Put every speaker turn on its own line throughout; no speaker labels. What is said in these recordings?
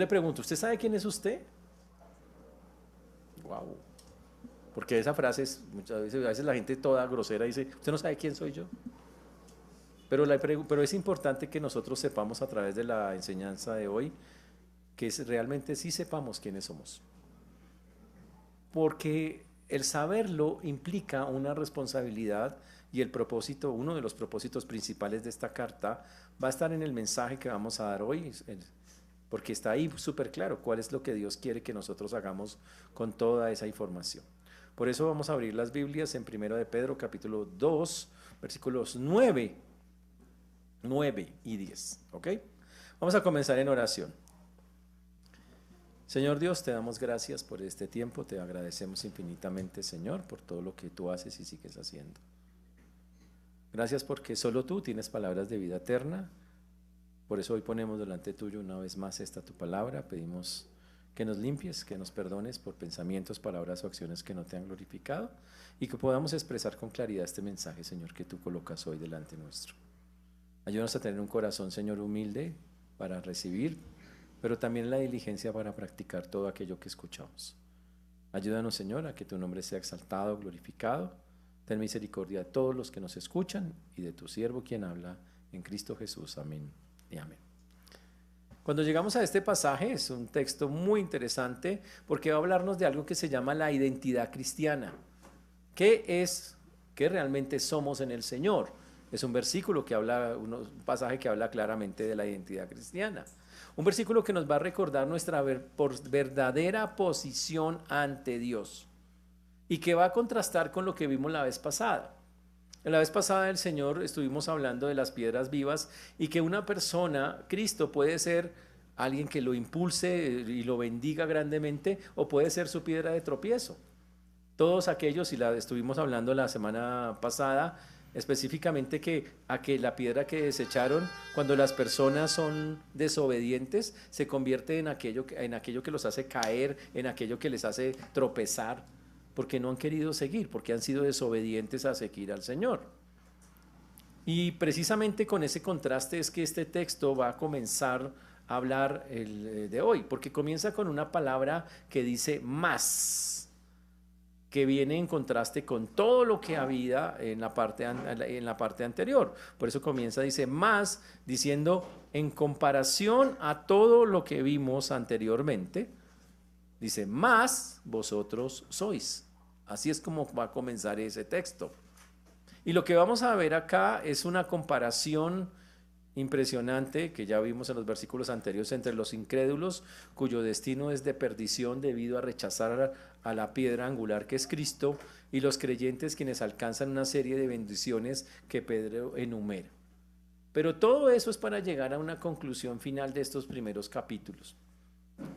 le pregunto, ¿usted sabe quién es usted? Wow. Porque esa frase es, muchas veces, a veces la gente toda grosera dice, ¿usted no sabe quién soy yo? Pero es importante que nosotros sepamos a través de la enseñanza de hoy realmente sí sepamos quiénes somos. Porque el saberlo implica una responsabilidad y el propósito, uno de los propósitos principales de esta carta va a estar en el mensaje que vamos a dar hoy, porque está ahí súper claro cuál es lo que Dios quiere que nosotros hagamos con toda esa información. Por eso vamos a abrir las Biblias en 1 de Pedro capítulo 2, versículos 9 y 10. ¿Ok? Vamos a comenzar en oración. Señor Dios, te damos gracias por este tiempo, te agradecemos infinitamente, Señor, por todo lo que tú haces y sigues haciendo. Gracias porque solo tú tienes palabras de vida eterna. Por eso hoy ponemos delante tuyo una vez más esta tu palabra. Pedimos que nos limpies, que nos perdones por pensamientos, palabras o acciones que no te han glorificado y que podamos expresar con claridad este mensaje, Señor, que tú colocas hoy delante nuestro. Ayúdanos a tener un corazón, Señor, humilde para recibir, pero también la diligencia para practicar todo aquello que escuchamos. Ayúdanos, Señor, a que tu nombre sea exaltado, glorificado. Ten misericordia de todos los que nos escuchan y de tu siervo quien habla en Cristo Jesús. Amén y amén. Cuando llegamos a este pasaje es un texto muy interesante porque va a hablarnos de algo que se llama la identidad cristiana. ¿Qué es? ¿Qué realmente somos en el Señor? Es un versículo que habla, un pasaje que habla claramente de la identidad cristiana. Un versículo que nos va a recordar nuestra verdadera posición ante Dios y que va a contrastar con lo que vimos la vez pasada. En la vez pasada del Señor estuvimos hablando de las piedras vivas y que una persona, Cristo, puede ser alguien que lo impulse y lo bendiga grandemente o puede ser su piedra de tropiezo. Todos aquellos, y la estuvimos hablando la semana pasada, específicamente que la piedra que desecharon cuando las personas son desobedientes se convierte en aquello que los hace caer, en aquello que les hace tropezar, porque no han querido seguir, porque han sido desobedientes a seguir al Señor. Y precisamente con ese contraste es que este texto va a comenzar a hablar de hoy, porque comienza con una palabra que dice más, que viene en contraste con todo lo que había en la parte anterior. Por eso comienza, dice más, diciendo en comparación a todo lo que vimos anteriormente, dice más vosotros sois. Así es como va a comenzar ese texto. Y lo que vamos a ver acá es una comparación impresionante que ya vimos en los versículos anteriores entre los incrédulos cuyo destino es de perdición debido a rechazar a la piedra angular que es Cristo y los creyentes quienes alcanzan una serie de bendiciones que Pedro enumera. Pero todo eso es para llegar a una conclusión final de estos primeros capítulos.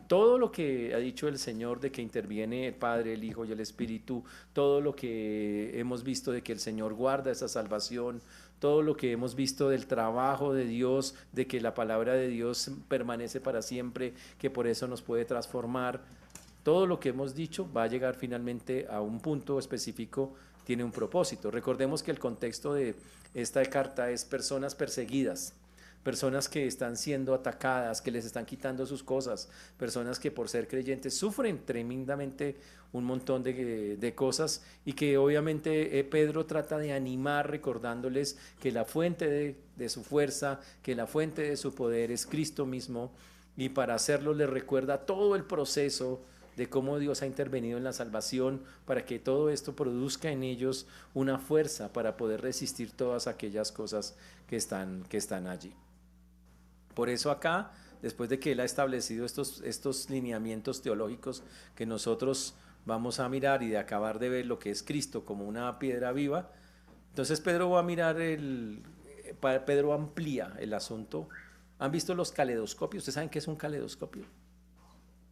Todo lo que ha dicho el Señor de que interviene el Padre, el Hijo y el Espíritu, todo lo que hemos visto de que el Señor guarda esa salvación, todo lo que hemos visto del trabajo de Dios, de que la palabra de Dios permanece para siempre, que por eso nos puede transformar, todo lo que hemos dicho va a llegar finalmente a un punto específico, tiene un propósito. Recordemos que el contexto de esta carta es personas perseguidas, personas que están siendo atacadas, que les están quitando sus cosas, personas que por ser creyentes sufren tremendamente un montón de cosas y que obviamente Pedro trata de animar recordándoles que la fuente de su fuerza, que la fuente de su poder es Cristo mismo y para hacerlo les recuerda todo el proceso de cómo Dios ha intervenido en la salvación para que todo esto produzca en ellos una fuerza para poder resistir todas aquellas cosas que están allí. Por eso acá, después de que él ha establecido estos lineamientos teológicos que nosotros vamos a mirar y de acabar de ver lo que es Cristo como una piedra viva, entonces Pedro va a mirar Pedro amplía el asunto. ¿Han visto los caleidoscopios? ¿Ustedes saben qué es un caleidoscopio?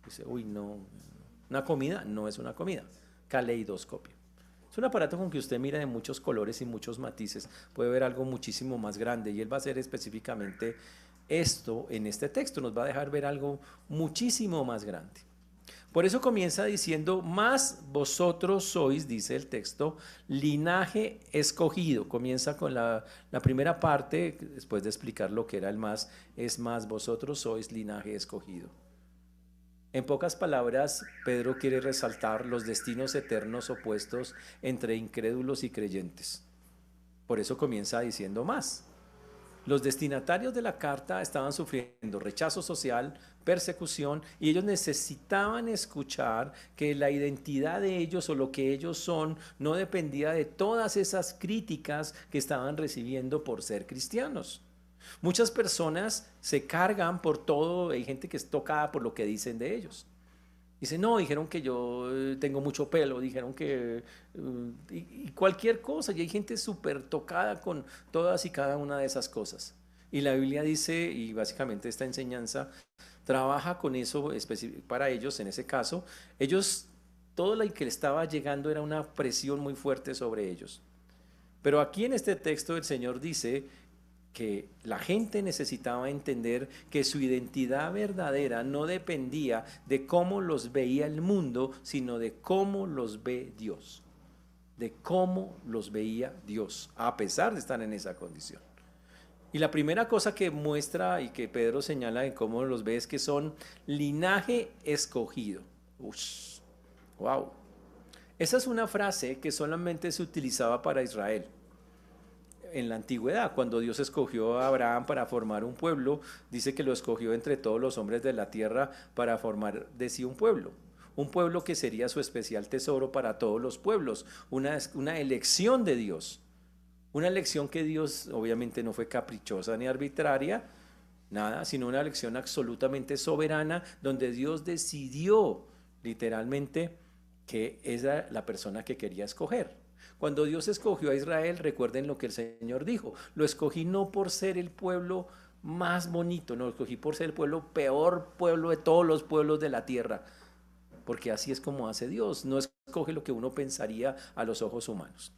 Dice, uy, no, una comida no es una comida, caleidoscopio. Es un aparato con que usted mira de muchos colores y muchos matices, puede ver algo muchísimo más grande y él va a hacer específicamente esto en este texto, nos va a dejar ver algo muchísimo más grande. Por eso comienza diciendo, más vosotros sois, dice el texto, linaje escogido. Comienza con la primera parte, después de explicar lo que era el más, es más vosotros sois linaje escogido. En pocas palabras, Pedro quiere resaltar los destinos eternos opuestos entre incrédulos y creyentes. Por eso comienza diciendo más. Los destinatarios de la carta estaban sufriendo rechazo social, persecución, y ellos necesitaban escuchar que la identidad de ellos o lo que ellos son no dependía de todas esas críticas que estaban recibiendo por ser cristianos. Muchas personas se cargan por todo, hay gente que es tocada por lo que dicen de ellos. Dice, no, dijeron que yo tengo mucho pelo, dijeron que... y cualquier cosa, y hay gente súper tocada con todas y cada una de esas cosas. Y la Biblia dice, y básicamente esta enseñanza trabaja con eso para ellos, en ese caso, ellos, todo lo que le estaba llegando era una presión muy fuerte sobre ellos. Pero aquí en este texto el Señor dice que la gente necesitaba entender que su identidad verdadera no dependía de cómo los veía el mundo, sino de cómo los ve Dios, de cómo los veía Dios, a pesar de estar en esa condición. Y la primera cosa que muestra y que Pedro señala en cómo los ve es que son linaje escogido. Ush, wow. Esa es una frase que solamente se utilizaba para Israel en la antigüedad. Cuando Dios escogió a Abraham para formar un pueblo, dice que lo escogió entre todos los hombres de la tierra para formar de sí un pueblo que sería su especial tesoro para todos los pueblos, una elección de Dios, una elección que Dios obviamente no fue caprichosa ni arbitraria, nada, sino una elección absolutamente soberana, donde Dios decidió literalmente que era la persona que quería escoger. Cuando Dios escogió a Israel, recuerden lo que el Señor dijo, lo escogí no por ser el pueblo más bonito, no, lo escogí por ser el peor pueblo de todos los pueblos de la tierra, porque así es como hace Dios, no escoge lo que uno pensaría a los ojos humanos.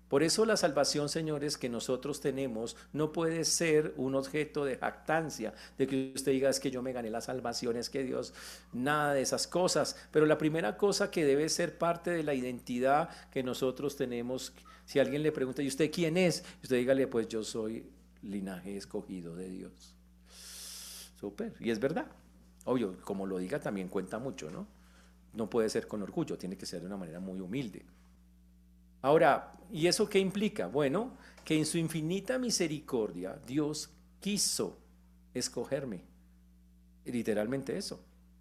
Por eso la salvación, señores, que nosotros tenemos no puede ser un objeto de jactancia, de que usted diga es que yo me gané la salvación, es que Dios, nada de esas cosas. Pero la primera cosa que debe ser parte de la identidad que nosotros tenemos, si alguien le pregunta, ¿y usted quién es? Usted dígale, pues yo soy linaje escogido de Dios. Súper, y es verdad. Obvio, como lo diga también cuenta mucho, ¿no? No puede ser con orgullo, tiene que ser de una manera muy humilde. Ahora, ¿y eso qué implica? Bueno, que en su infinita misericordia Dios quiso escogerme. Literalmente eso,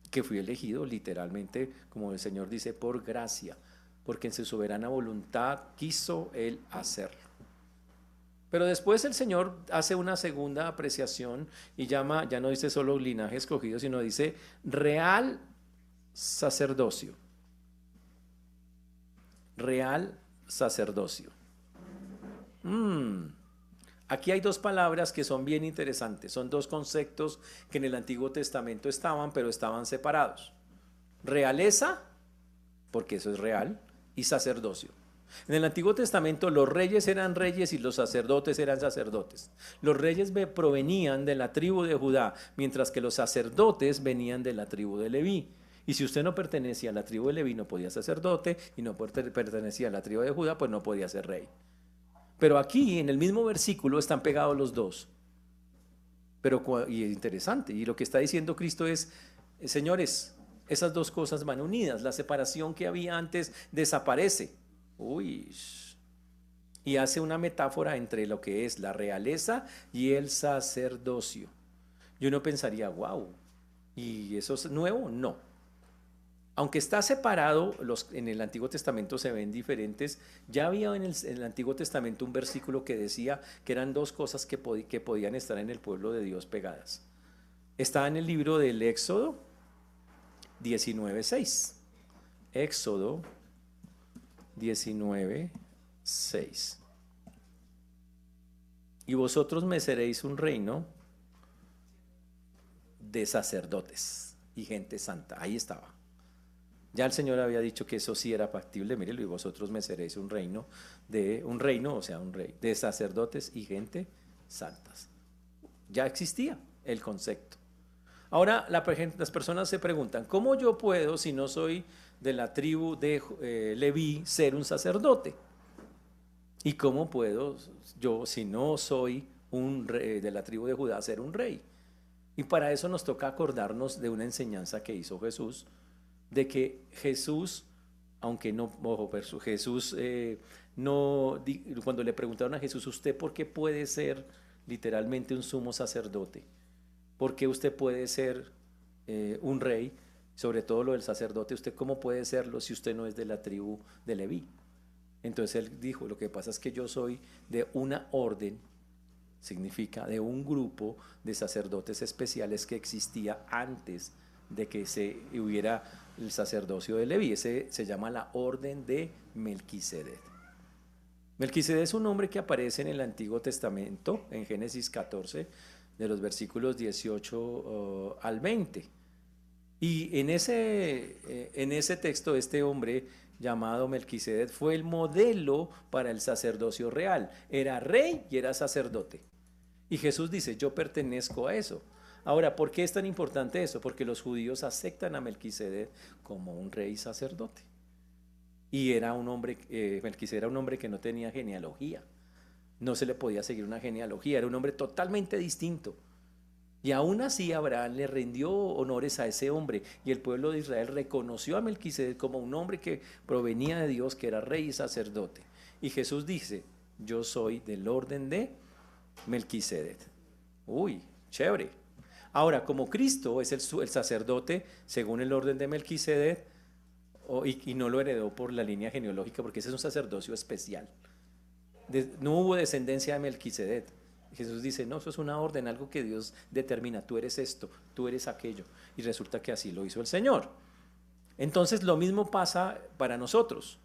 que fui elegido literalmente, como el Señor dice, por gracia, porque en su soberana voluntad quiso Él hacerlo. Pero después el Señor hace una segunda apreciación y llama, ya no dice solo linaje escogido, sino dice real sacerdocio. Real sacerdocio. Aquí hay dos palabras que son bien interesantes. Son dos conceptos que en el Antiguo Testamento estaban, pero estaban separados. Realeza, porque eso es real, y sacerdocio. En el Antiguo Testamento los reyes eran reyes y los sacerdotes eran sacerdotes. Los reyes provenían de la tribu de Judá, mientras que los sacerdotes venían de la tribu de Leví. Y si usted no pertenecía a la tribu de Leví, no podía ser sacerdote, y no pertenecía a la tribu de Judá, pues no podía ser rey. Pero aquí, en el mismo versículo, están pegados los dos. Y es interesante, y lo que está diciendo Cristo es, señores, esas dos cosas van unidas, la separación que había antes desaparece. Y hace una metáfora entre lo que es la realeza y el sacerdocio. Y uno pensaría, wow, ¿y eso es nuevo? No. Aunque está separado, en el Antiguo Testamento se ven diferentes. Ya había en el Antiguo Testamento un versículo que decía que eran dos cosas que podían estar en el pueblo de Dios pegadas. Está en el libro del Éxodo 19:6. Éxodo 19:6. Y vosotros me seréis un reino de sacerdotes y gente santa. Ahí estaba. Ya el Señor había dicho que eso sí era factible, mírelo, y vosotros me seréis un rey, de sacerdotes y gente santas. Ya existía el concepto. Ahora las personas se preguntan, ¿cómo yo puedo, si no soy de la tribu de Leví, ser un sacerdote? ¿Y cómo puedo yo, si no soy de la tribu de Judá, ser un rey? Y para eso nos toca acordarnos de una enseñanza que hizo Jesús, de que Jesús, aunque no, ojo, Jesús no, cuando le preguntaron a Jesús, ¿usted por qué puede ser literalmente un sumo sacerdote? ¿Por qué usted puede ser un rey? Sobre todo lo del sacerdote, ¿usted cómo puede serlo si usted no es de la tribu de Leví? Entonces él dijo, lo que pasa es que yo soy de una orden, significa de un grupo de sacerdotes especiales que existía antes de que se hubiera el sacerdocio de Leví. Ese se llama la orden de Melquisedec. Melquisedec es un nombre que aparece en el Antiguo Testamento, en Génesis 14, de los versículos 18 al 20. Y en ese texto, este hombre llamado Melquisedec fue el modelo para el sacerdocio real. Era rey y era sacerdote. Y Jesús dice, yo pertenezco a eso. Ahora, ¿por qué es tan importante eso? Porque los judíos aceptan a Melquisedec como un rey sacerdote. Y era un hombre, Melquisedec era un hombre que no tenía genealogía. No se le podía seguir una genealogía, era un hombre totalmente distinto. Y aún así Abraham le rindió honores a ese hombre y el pueblo de Israel reconoció a Melquisedec como un hombre que provenía de Dios, que era rey y sacerdote. Y Jesús dice, yo soy del orden de Melquisedec. Uy, chévere. Ahora, como Cristo es el sacerdote según el orden de Melquisedec, y no lo heredó por la línea genealógica, porque ese es un sacerdocio especial. No hubo descendencia de Melquisedec. Jesús dice, no, eso es una orden, algo que Dios determina, tú eres esto, tú eres aquello. Y resulta que así lo hizo el Señor. Entonces lo mismo pasa para nosotros.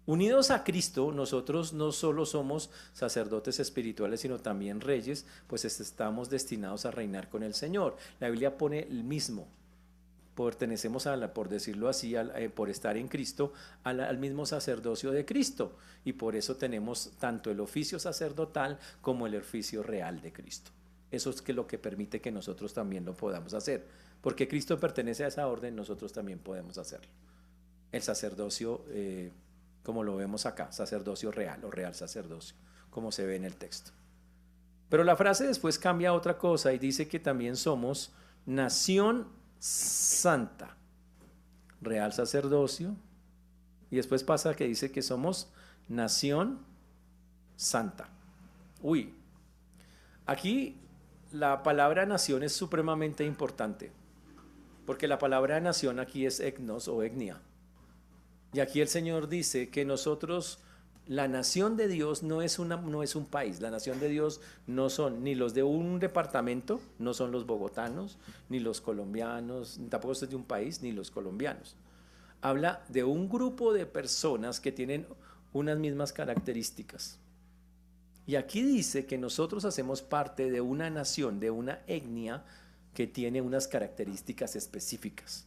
Unidos a Cristo, nosotros no solo somos sacerdotes espirituales, sino también reyes, pues estamos destinados a reinar con el Señor. La Biblia pone el mismo. Pertenecemos por decirlo así, por estar en Cristo, al mismo sacerdocio de Cristo. Y por eso tenemos tanto el oficio sacerdotal como el oficio real de Cristo. Eso es lo que permite que nosotros también lo podamos hacer. Porque Cristo pertenece a esa orden, nosotros también podemos hacerlo. El sacerdocio, como lo vemos acá, sacerdocio real o real sacerdocio, como se ve en el texto. Pero la frase después cambia a otra cosa y dice que también somos nación santa, real sacerdocio, y después pasa que dice que somos nación santa. Uy, aquí la palabra nación es supremamente importante, porque la palabra nación aquí es etnos o etnia, y aquí el Señor dice que nosotros, la nación de Dios no es un país, la nación de Dios no son ni los de un departamento, no son los bogotanos, ni los colombianos, tampoco es de un país, ni los colombianos. Habla de un grupo de personas que tienen unas mismas características. Y aquí dice que nosotros hacemos parte de una nación, de una etnia que tiene unas características específicas.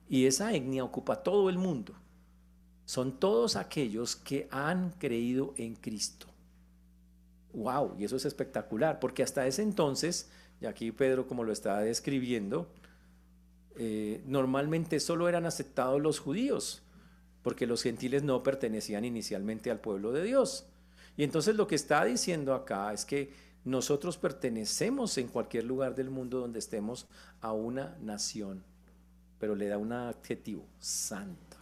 Y esa etnia ocupa todo el mundo. Son todos aquellos que han creído en Cristo. ¡Wow! Y eso es espectacular, porque hasta ese entonces, y aquí Pedro como lo está describiendo, normalmente solo eran aceptados los judíos, porque los gentiles no pertenecían inicialmente al pueblo de Dios. Y entonces lo que está diciendo acá es que nosotros pertenecemos en cualquier lugar del mundo donde estemos a una nación, pero le da un adjetivo, santa.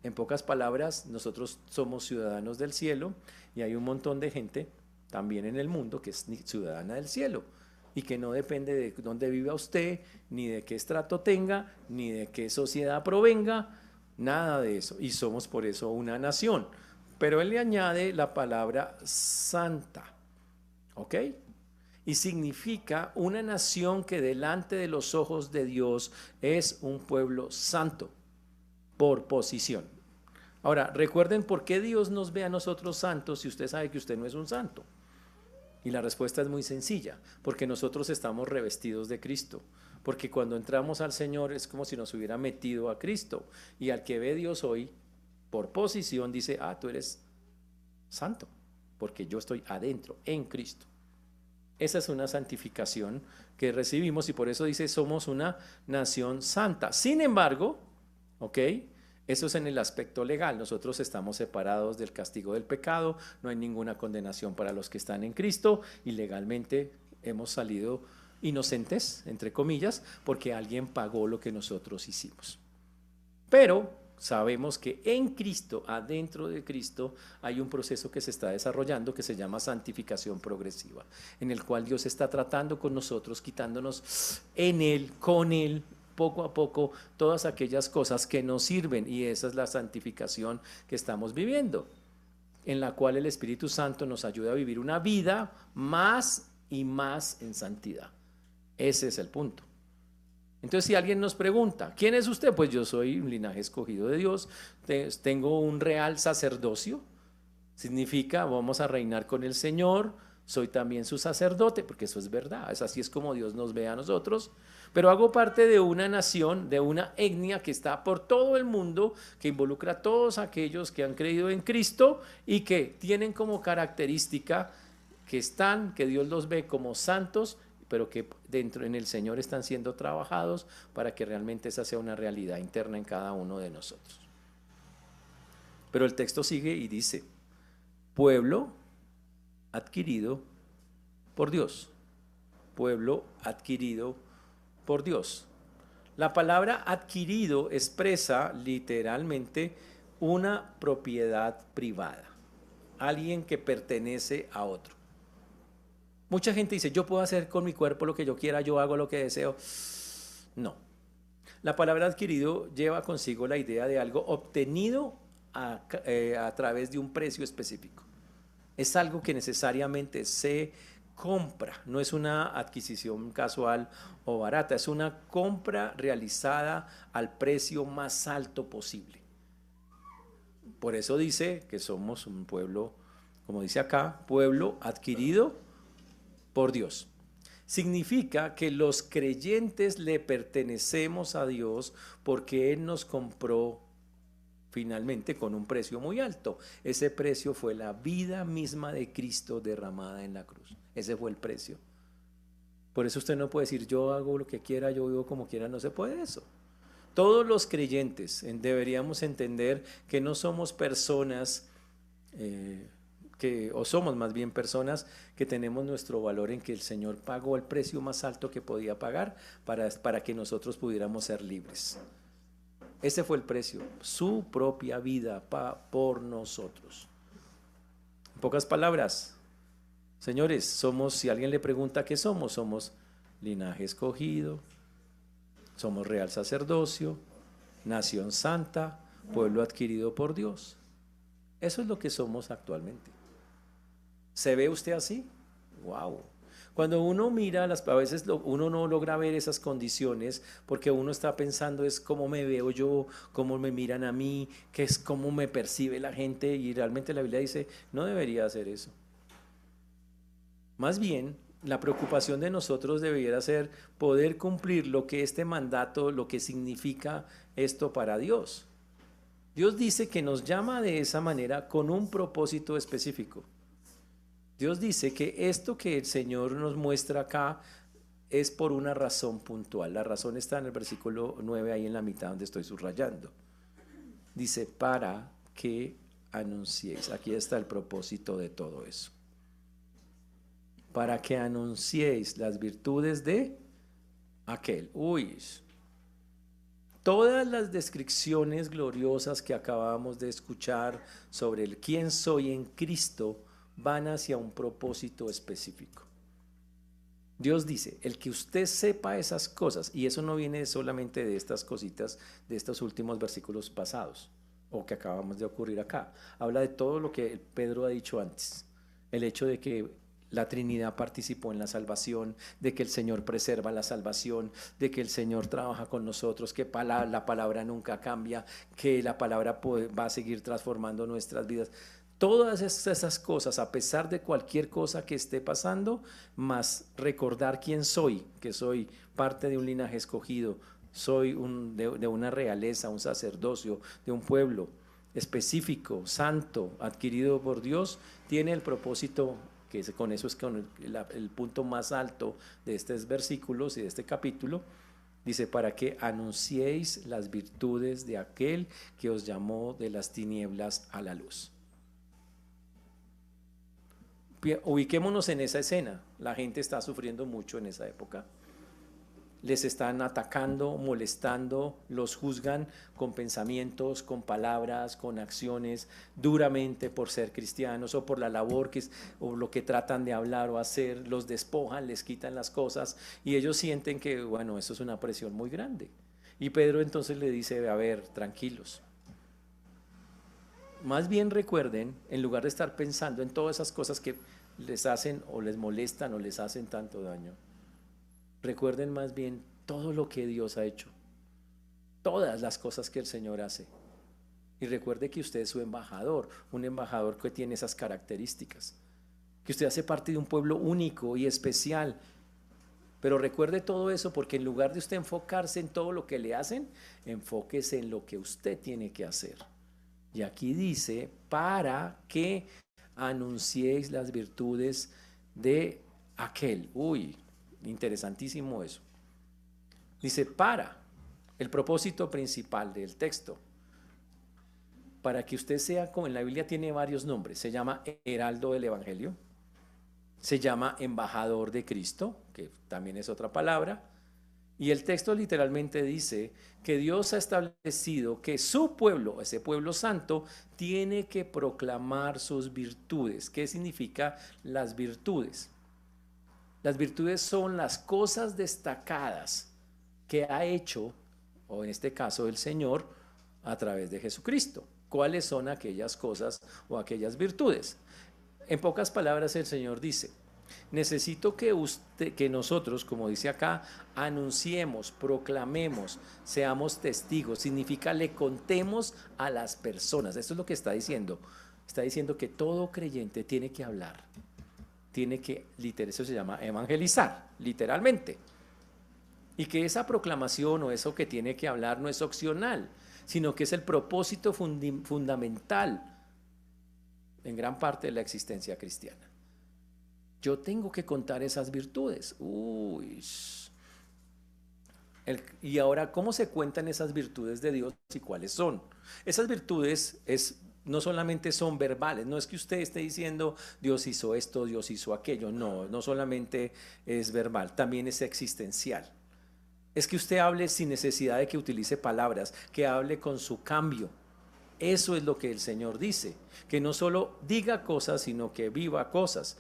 En pocas palabras, nosotros somos ciudadanos del cielo y hay un montón de gente también en el mundo que es ciudadana del cielo y que no depende de dónde viva usted, ni de qué estrato tenga, ni de qué sociedad provenga, nada de eso. Y somos por eso una nación. Pero él le añade la palabra santa, ¿ok? Y significa una nación que delante de los ojos de Dios es un pueblo santo. Por posición. Ahora, recuerden por qué Dios nos ve a nosotros santos si usted sabe que usted no es un santo. Y la respuesta es muy sencilla, porque nosotros estamos revestidos de Cristo. Porque cuando entramos al Señor es como si nos hubiera metido a Cristo. Y al que ve Dios hoy, por posición, dice, tú eres santo, porque yo estoy adentro, en Cristo. Esa es una santificación que recibimos y por eso dice, somos una nación santa. Sin embargo, ¿ok? Eso es en el aspecto legal. Nosotros estamos separados del castigo del pecado, no hay ninguna condenación para los que están en Cristo y legalmente hemos salido inocentes, entre comillas, porque alguien pagó lo que nosotros hicimos. Pero sabemos que en Cristo, adentro de Cristo, hay un proceso que se está desarrollando que se llama santificación progresiva, en el cual Dios está tratando con nosotros, quitándonos en Él, con Él, poco a poco, todas aquellas cosas que nos sirven, y esa es la santificación que estamos viviendo, en la cual el Espíritu Santo nos ayuda a vivir una vida más y más en santidad. Ese es el punto. Entonces, si alguien nos pregunta, ¿quién es usted? Pues yo soy un linaje escogido de Dios, tengo un real sacerdocio, significa vamos a reinar con el Señor, soy también su sacerdote, porque eso es verdad, así es como Dios nos ve a nosotros, pero hago parte de una nación, de una etnia que está por todo el mundo, que involucra a todos aquellos que han creído en Cristo y que tienen como característica que Dios los ve como santos, pero que dentro en el Señor están siendo trabajados para que realmente esa sea una realidad interna en cada uno de nosotros. Pero el texto sigue y dice, pueblo adquirido por Dios, pueblo adquirido por Dios. La palabra adquirido expresa literalmente una propiedad privada, alguien que pertenece a otro. Mucha gente dice, yo puedo hacer con mi cuerpo lo que yo quiera, yo hago lo que deseo. No. La palabra adquirido lleva consigo la idea de algo obtenido a través de un precio específico. Es algo que necesariamente se compra, no es una adquisición casual o barata, es una compra realizada al precio más alto posible. Por eso dice que somos un pueblo, como dice acá, pueblo adquirido por Dios. Significa que los creyentes le pertenecemos a Dios porque Él nos compró finalmente con un precio muy alto. Ese precio fue la vida misma de Cristo derramada en la cruz. Ese fue el precio. Por eso usted no puede decir yo hago lo que quiera, yo vivo como quiera, no se puede eso. Todos los creyentes deberíamos entender que no somos personas o somos más bien personas que tenemos nuestro valor en que el Señor pagó el precio más alto que podía pagar para que nosotros pudiéramos ser libres. Ese fue el precio, su propia vida por nosotros. En pocas palabras, señores, si alguien le pregunta qué somos linaje escogido, somos real sacerdocio, nación santa, pueblo adquirido por Dios. Eso es lo que somos actualmente. ¿Se ve usted así? ¡Wow! Cuando uno mira, a veces uno no logra ver esas condiciones porque uno está pensando es cómo me veo yo, cómo me miran a mí, qué es cómo me percibe la gente, y realmente la Biblia dice, no debería hacer eso. Más bien, la preocupación de nosotros debería ser poder cumplir lo que este mandato, lo que significa esto para Dios. Dios dice que nos llama de esa manera con un propósito específico. Dios dice que esto que el Señor nos muestra acá es por una razón puntual. La razón está en el versículo 9, ahí en la mitad donde estoy subrayando. Dice, para que anunciéis. Aquí está el propósito de todo eso. Para que anunciéis las virtudes de aquel. Todas las descripciones gloriosas que acabamos de escuchar sobre el quién soy en Cristo van hacia un propósito específico. Dios dice, el que usted sepa esas cosas, y eso no viene solamente de estas cositas, de estos últimos versículos pasados, o que acabamos de ocurrir acá, habla de todo lo que Pedro ha dicho antes, el hecho de que la Trinidad participó en la salvación, de que el Señor preserva la salvación, de que el Señor trabaja con nosotros, que la palabra nunca cambia, que la palabra va a seguir transformando nuestras vidas. Todas esas cosas, a pesar de cualquier cosa que esté pasando, más recordar quién soy, que soy parte de un linaje escogido, soy de una realeza, un sacerdocio, de un pueblo específico, santo, adquirido por Dios, tiene el propósito, que con eso es con el punto más alto de estos versículos y de este capítulo. Dice, para que anunciéis las virtudes de aquel que os llamó de las tinieblas a la luz. Ubiquémonos en esa escena. La gente está sufriendo mucho en esa época. Les están atacando, molestando, los juzgan con pensamientos, con palabras, con acciones, duramente por ser cristianos o por la labor o lo que tratan de hablar o hacer, los despojan, les quitan las cosas y ellos sienten que, bueno, eso es una presión muy grande. Y Pedro entonces le dice, a ver, tranquilos. Más bien recuerden, en lugar de estar pensando en todas esas cosas que les hacen o les molestan o les hacen tanto daño, recuerden más bien todo lo que Dios ha hecho, todas las cosas que el Señor hace. Y recuerde que usted es su embajador, un embajador que tiene esas características, que usted hace parte de un pueblo único y especial. Pero recuerde todo eso porque en lugar de usted enfocarse en todo lo que le hacen, enfóquese en lo que usted tiene que hacer. Y aquí dice, para que anunciéis las virtudes de aquel. Uy, interesantísimo eso. Dice el propósito principal del texto, para que usted sea, como en la Biblia tiene varios nombres, se llama heraldo del Evangelio, se llama embajador de Cristo, que también es otra palabra, y el texto literalmente dice que Dios ha establecido que su pueblo, ese pueblo santo, tiene que proclamar sus virtudes. ¿Qué significa las virtudes? Las virtudes son las cosas destacadas que ha hecho, o en este caso el Señor, a través de Jesucristo. ¿Cuáles son aquellas cosas o aquellas virtudes? En pocas palabras el Señor dice, necesito que nosotros, como dice acá, anunciemos, proclamemos, seamos testigos. Significa le contemos a las personas. Esto es lo que está diciendo. Está diciendo que todo creyente tiene que hablar. Tiene que, eso se llama evangelizar, literalmente. Y que esa proclamación o eso que tiene que hablar no es opcional, sino que es el propósito fundamental en gran parte de la existencia cristiana. Yo tengo que contar esas virtudes. Y ahora, ¿cómo se cuentan esas virtudes de Dios y cuáles son? Esas virtudes no solamente son verbales, no es que usted esté diciendo Dios hizo esto, Dios hizo aquello, no solamente es verbal, también es existencial. Es que usted hable sin necesidad de que utilice palabras, que hable con su cambio. Eso es lo que el Señor dice, que no solo diga cosas, sino que viva cosas.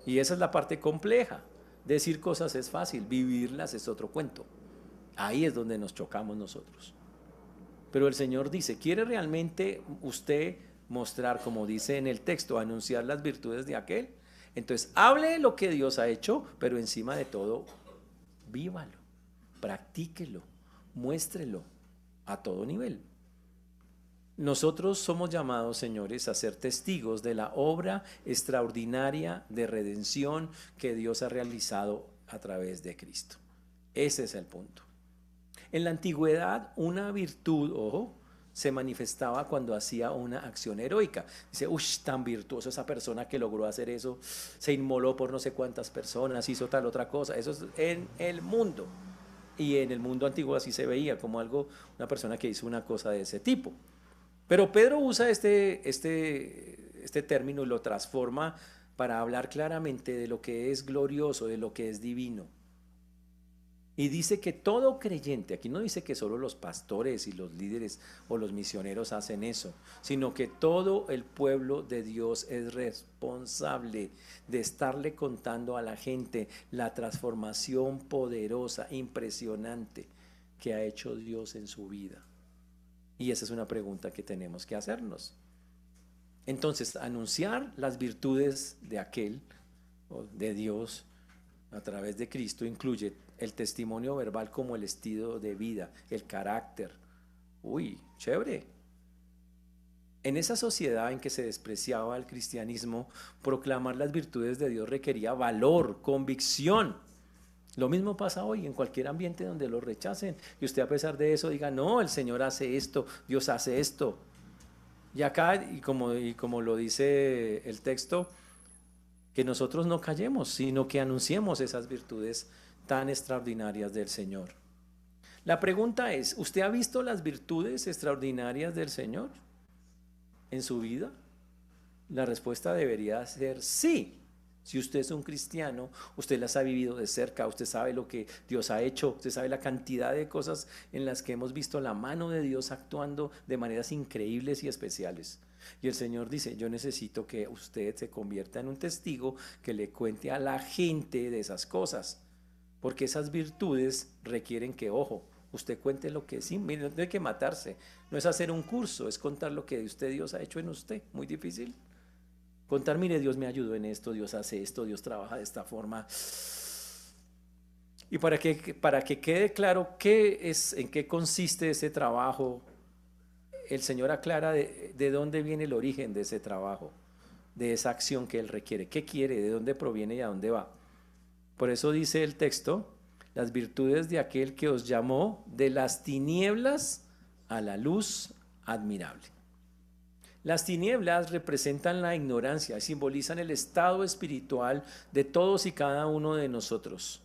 Y esa es la parte compleja. Decir cosas es fácil, vivirlas es otro cuento. Ahí es donde nos chocamos nosotros. Pero el Señor dice, ¿quiere realmente usted mostrar, como dice en el texto, anunciar las virtudes de aquel? Entonces, hable de lo que Dios ha hecho, pero encima de todo, vívalo. Practíquelo, muéstrelo a todo nivel. Nosotros somos llamados, señores, a ser testigos de la obra extraordinaria de redención que Dios ha realizado a través de Cristo. Ese es el punto. En la antigüedad, una virtud, ojo, se manifestaba cuando hacía una acción heroica. Dice, uy, tan virtuoso esa persona que logró hacer eso, se inmoló por no sé cuántas personas, hizo tal otra cosa. Eso es en el mundo. Y en el mundo antiguo así se veía como una persona que hizo una cosa de ese tipo. Pero Pedro usa este término y lo transforma para hablar claramente de lo que es glorioso, de lo que es divino. Y dice que todo creyente, aquí no dice que solo los pastores y los líderes o los misioneros hacen eso, sino que todo el pueblo de Dios es responsable de estarle contando a la gente la transformación poderosa, impresionante que ha hecho Dios en su vida. Y esa es una pregunta que tenemos que hacernos. Entonces, anunciar las virtudes de aquel, o de Dios, a través de Cristo, incluye el testimonio verbal como el estilo de vida, el carácter. Uy, chévere. En esa sociedad en que se despreciaba el cristianismo, proclamar las virtudes de Dios requería valor, convicción. Lo mismo pasa hoy en cualquier ambiente donde lo rechacen y usted a pesar de eso diga, no, el Señor hace esto, Dios hace esto. Y acá, y como lo dice el texto, que nosotros no callemos, sino que anunciemos esas virtudes tan extraordinarias del Señor. La pregunta es, ¿usted ha visto las virtudes extraordinarias del Señor en su vida? La respuesta debería ser sí. Si usted es un cristiano, usted las ha vivido de cerca, usted sabe lo que Dios ha hecho, usted sabe la cantidad de cosas en las que hemos visto la mano de Dios actuando de maneras increíbles y especiales. Y el Señor dice, yo necesito que usted se convierta en un testigo que le cuente a la gente de esas cosas, porque esas virtudes requieren que, ojo, usted cuente lo que sí, mire, no hay que matarse, no es hacer un curso, es contar lo que usted Dios ha hecho en usted, muy difícil. Contar, mire, Dios me ayudó en esto, Dios hace esto, Dios trabaja de esta forma. Y para que quede claro en qué consiste ese trabajo, el Señor aclara de dónde viene el origen de ese trabajo, de esa acción que Él requiere, qué quiere, de dónde proviene y a dónde va. Por eso dice el texto, las virtudes de aquel que os llamó de las tinieblas a la luz admirable. Las tinieblas representan la ignorancia, simbolizan el estado espiritual de todos y cada uno de nosotros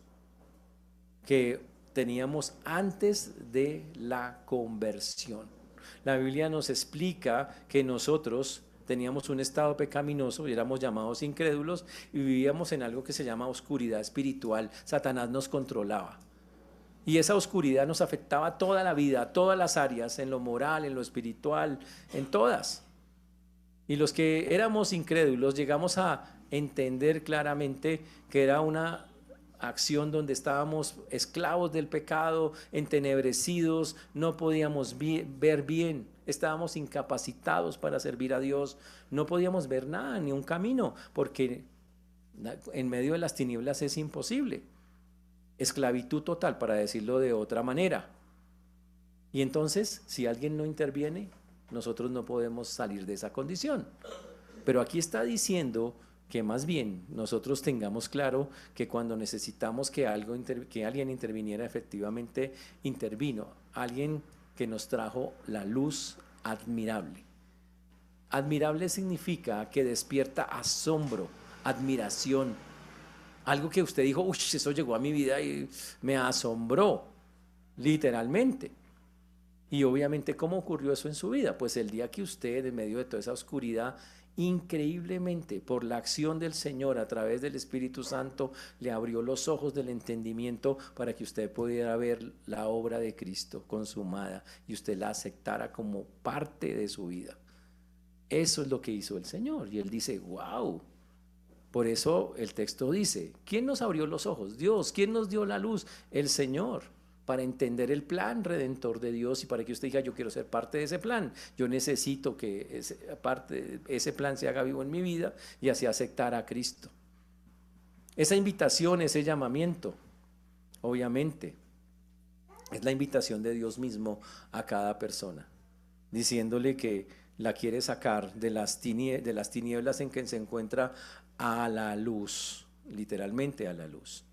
que teníamos antes de la conversión. La Biblia nos explica que nosotros teníamos un estado pecaminoso y éramos llamados incrédulos y vivíamos en algo que se llama oscuridad espiritual. Satanás nos controlaba. Y esa oscuridad nos afectaba toda la vida, todas las áreas, en lo moral, en lo espiritual, en todas. Y los que éramos incrédulos llegamos a entender claramente que era una acción donde estábamos esclavos del pecado, entenebrecidos, no podíamos ver bien, estábamos incapacitados para servir a Dios, no podíamos ver nada, ni un camino, porque en medio de las tinieblas es imposible. Esclavitud total, para decirlo de otra manera. Y entonces, si alguien no interviene, nosotros no podemos salir de esa condición. Pero aquí está diciendo que más bien nosotros tengamos claro que cuando necesitamos que alguien interviniera, efectivamente intervino. Alguien que nos trajo la luz admirable. Admirable significa que despierta asombro, admiración. Algo que usted dijo, uy, eso llegó a mi vida y me asombró, literalmente. Y obviamente, ¿cómo ocurrió eso en su vida? Pues el día que usted, en medio de toda esa oscuridad, increíblemente, por la acción del Señor a través del Espíritu Santo, le abrió los ojos del entendimiento para que usted pudiera ver la obra de Cristo consumada y usted la aceptara como parte de su vida. Eso es lo que hizo el Señor. Y Él dice, wow. Por eso el texto dice, ¿quién nos abrió los ojos? Dios. ¿Quién nos dio la luz? El Señor. Para entender el plan redentor de Dios y para que usted diga, yo quiero ser parte de ese plan. Yo necesito que ese plan se haga vivo en mi vida y así aceptar a Cristo. Esa invitación, ese llamamiento, obviamente, es la invitación de Dios mismo a cada persona, diciéndole que la quiere sacar de las tinieblas en que se encuentra a la luz, literalmente a la luz.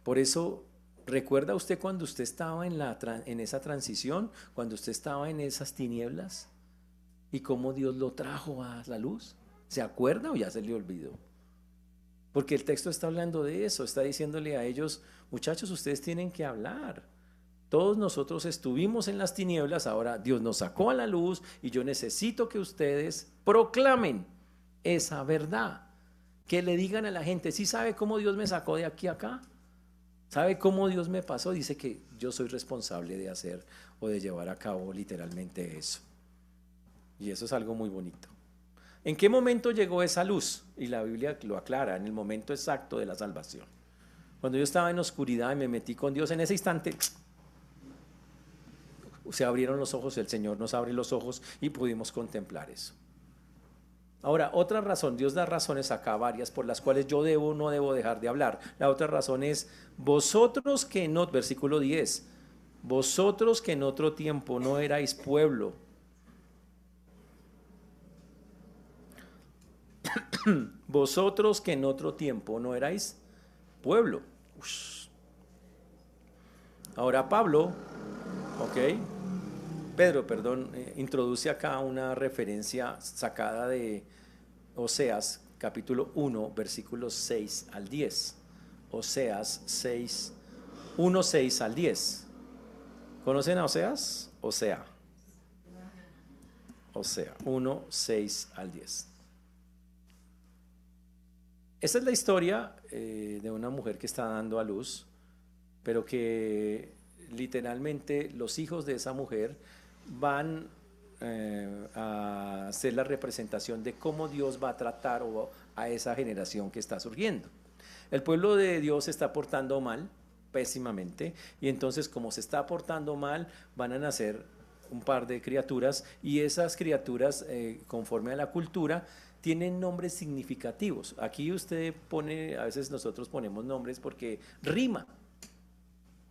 Por eso, ¿recuerda usted cuando usted estaba en esa transición, cuando usted estaba en esas tinieblas y cómo Dios lo trajo a la luz? ¿Se acuerda o ya se le olvidó? Porque el texto está hablando de eso, está diciéndole a ellos, muchachos, ustedes tienen que hablar. Todos nosotros estuvimos en las tinieblas, ahora Dios nos sacó a la luz y yo necesito que ustedes proclamen esa verdad. Que le digan a la gente, ¿sí sabe cómo Dios me sacó de aquí a acá? ¿Sabe cómo Dios me pasó? Dice que yo soy responsable de hacer o de llevar a cabo literalmente eso. Y eso es algo muy bonito. ¿En qué momento llegó esa luz? Y la Biblia lo aclara, en el momento exacto de la salvación. Cuando yo estaba en oscuridad y me metí con Dios, en ese instante se abrieron los ojos, el Señor nos abre los ojos y pudimos contemplar eso. Ahora, otra razón, Dios da razones acá varias por las cuales yo no debo dejar de hablar. La otra razón es, vosotros que no, versículo 10, vosotros que en otro tiempo no erais pueblo, vosotros que en otro tiempo no erais pueblo. Ush. Ahora Pedro, introduce acá una referencia sacada de Oseas, capítulo 1, versículos 6 al 10. Oseas 6, 1, 6 al 10. ¿Conocen a Oseas? Osea 1, 6 al 10. Esta es la historia de una mujer que está dando a luz, pero que literalmente los hijos de esa mujer van a ser la representación de cómo Dios va a tratar a esa generación que está surgiendo. El pueblo de Dios se está portando mal, pésimamente, y entonces como se está portando mal, van a nacer un par de criaturas, y esas criaturas, conforme a la cultura, tienen nombres significativos. Aquí usted pone, a veces nosotros ponemos nombres porque rima.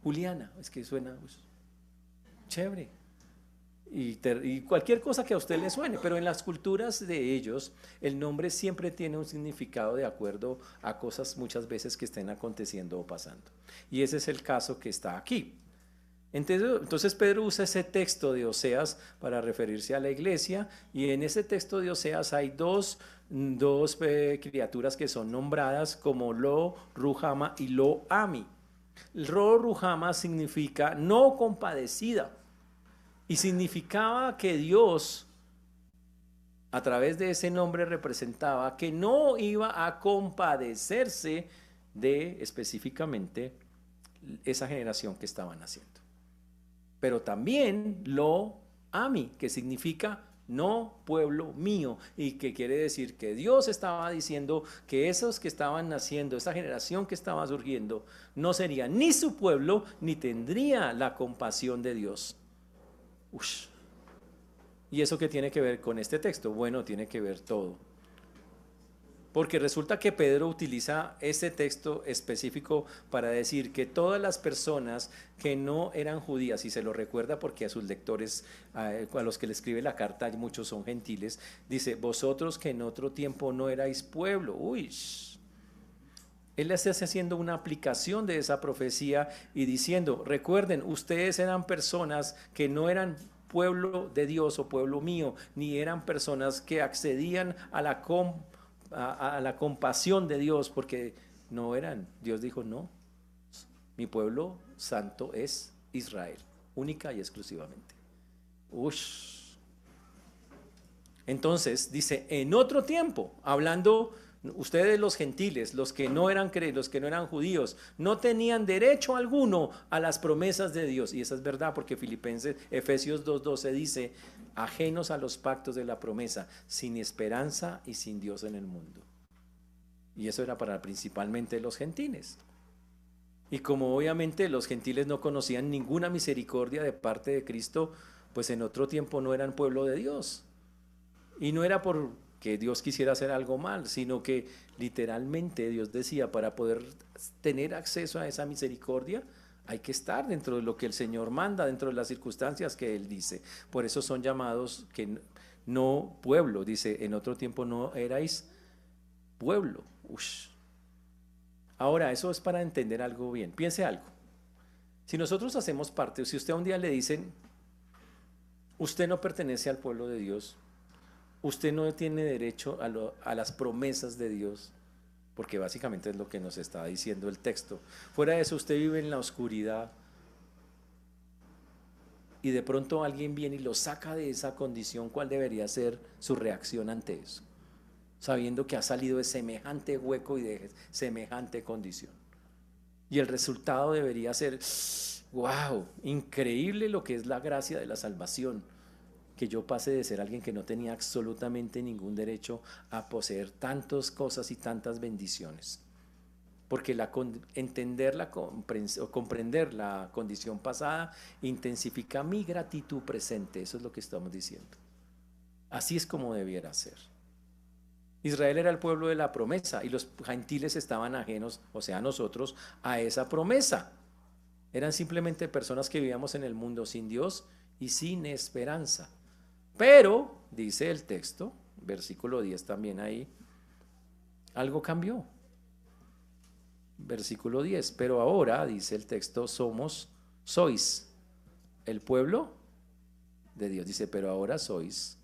Juliana, es que suena pues, chévere. Y cualquier cosa que a usted le suene, pero en las culturas de ellos el nombre siempre tiene un significado de acuerdo a cosas muchas veces que estén aconteciendo o pasando. Y ese es el caso que está aquí. Entonces Pedro usa ese texto de Oseas para referirse a la iglesia, y en ese texto de Oseas hay dos criaturas que son nombradas como Lo Ruhama y Lo Ami. Lo Ruhama significa no compadecida, y significaba que Dios, a través de ese nombre, representaba que no iba a compadecerse de específicamente esa generación que estaban haciendo. Pero también Lo Ami, que significa no pueblo mío, y que quiere decir que Dios estaba diciendo que esos que estaban naciendo, esa generación que estaba surgiendo, no sería ni su pueblo, ni tendría la compasión de Dios. Ush. ¿Y eso qué tiene que ver con este texto? Bueno, tiene que ver todo. Porque resulta que Pedro utiliza este texto específico para decir que todas las personas que no eran judías, y se lo recuerda porque a sus lectores, a los que le escribe la carta, muchos son gentiles, dice, vosotros que en otro tiempo no erais pueblo. Uy, él está haciendo una aplicación de esa profecía y diciendo, recuerden, ustedes eran personas que no eran pueblo de Dios o pueblo mío, ni eran personas que accedían a la compasión de Dios, porque no eran. Dios dijo, no, mi pueblo santo es Israel, única y exclusivamente. Ush. Entonces dice, en otro tiempo, hablando ustedes los gentiles, los que no eran los que no eran judíos, no tenían derecho alguno a las promesas de Dios. Y esa es verdad, porque Efesios 2:12 dice, ajenos a los pactos de la promesa, sin esperanza y sin Dios en el mundo. Y eso era para principalmente los gentiles. Y como obviamente los gentiles no conocían ninguna misericordia de parte de Cristo, pues en otro tiempo no eran pueblo de Dios. Y no era porque Dios quisiera hacer algo mal, sino que literalmente Dios decía, para poder tener acceso a esa misericordia, hay que estar dentro de lo que el Señor manda, dentro de las circunstancias que Él dice. Por eso son llamados que no pueblo, dice, en otro tiempo no erais pueblo. Ush. Ahora, eso es para entender algo bien. Piense algo. Si nosotros hacemos parte, o si usted un día le dicen, usted no pertenece al pueblo de Dios, usted no tiene derecho a las promesas de Dios, porque básicamente es lo que nos está diciendo el texto. Fuera de eso, usted vive en la oscuridad y de pronto alguien viene y lo saca de esa condición. ¿Cuál debería ser su reacción ante eso? Sabiendo que ha salido de semejante hueco y de semejante condición. Y el resultado debería ser, wow, increíble lo que es la gracia de la salvación. Que yo pase de ser alguien que no tenía absolutamente ningún derecho a poseer tantas cosas y tantas bendiciones. Porque comprender la condición pasada intensifica mi gratitud presente. Eso es lo que estamos diciendo. Así es como debiera ser. Israel era el pueblo de la promesa y los gentiles estaban ajenos, o sea, nosotros, a esa promesa. Eran simplemente personas que vivíamos en el mundo sin Dios y sin esperanza. Pero, dice el texto, versículo 10 también ahí, algo cambió. Versículo 10, pero ahora, dice el texto, sois el pueblo de Dios. Dice, pero ahora sois